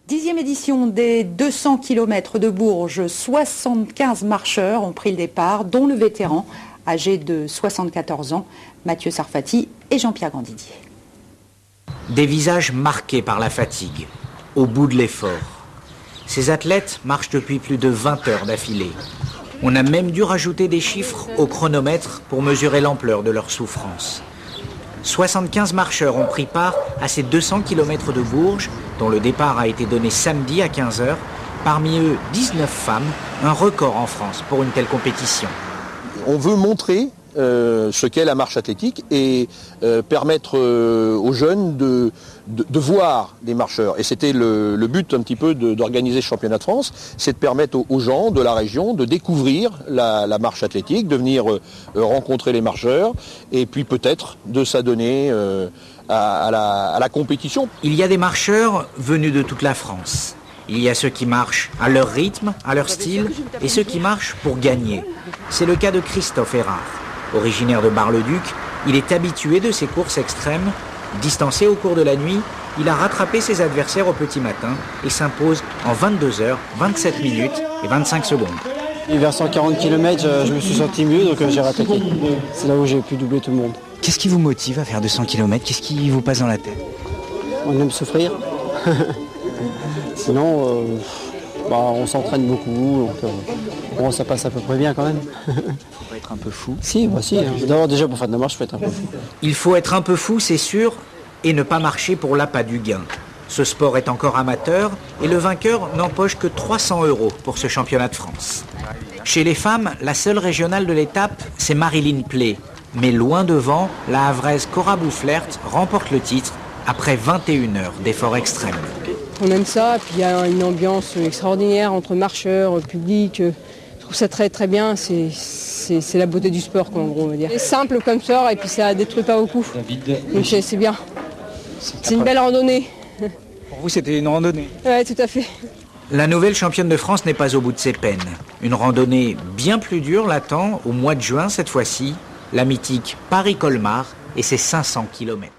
10e édition des 200 km de Bourges. 75 marcheurs ont pris le départ, dont le vétéran, âgé de 74 ans, Mathieu Sarfati et Jean-Pierre Grandidier. Des visages marqués par la fatigue, au bout de l'effort. Ces athlètes marchent depuis plus de 20 heures d'affilée. On a même dû rajouter des chiffres au chronomètre pour mesurer l'ampleur de leur souffrance. 75 marcheurs ont pris part à ces 200 km de Bourges, dont le départ a été donné samedi à 15h. Parmi eux, 19 femmes, un record en France pour une telle compétition. On veut montrer ce qu'est la marche athlétique et permettre aux jeunes de voir les marcheurs. Et c'était le but un petit peu d'organiser ce championnat de France, c'est de permettre aux gens de la région de découvrir la marche athlétique, de venir rencontrer les marcheurs et puis peut-être de s'adonner à la compétition. Il y a des marcheurs venus de toute la France. Il y a ceux qui marchent à leur rythme, à leur style, et ceux qui marchent pour gagner. C'est le cas de Christophe Erard. Originaire de Bar-le-Duc, il est habitué de ces courses extrêmes. Distancé au cours de la nuit, il a rattrapé ses adversaires au petit matin et s'impose en 22 heures, 27 minutes et 25 secondes. Et vers 140 km, je me suis senti mieux, donc j'ai rattaqué. C'est là où j'ai pu doubler tout le monde. Qu'est-ce qui vous motive à faire 200 km? Qu'est-ce qui vous passe dans la tête? On aime souffrir. Sinon, on s'entraîne beaucoup, donc ça passe à peu près bien quand même. Faut pas être un peu fou? Si. D'abord déjà pour faire de la marche, il faut être un peu fou. Il faut être un peu fou, c'est sûr, et ne pas marcher pour l'appât du gain. Ce sport est encore amateur et le vainqueur n'empoche que 300 € pour ce championnat de France. Chez les femmes, la seule régionale de l'étape, c'est Marilyn Play. Mais loin devant, la Havraise Cora Boufflert remporte le titre après 21 heures d'efforts extrêmes. On aime ça, puis il y a une ambiance extraordinaire entre marcheurs, public. Je trouve ça très très bien, c'est la beauté du sport, quoi, en gros, on va dire. C'est simple comme ça et puis ça détruit pas beaucoup. Donc c'est bien. C'est une belle randonnée. Pour vous, c'était une randonnée? Oui, tout à fait. La nouvelle championne de France n'est pas au bout de ses peines. Une randonnée bien plus dure l'attend au mois de juin cette fois-ci, la mythique Paris-Colmar et ses 500 km.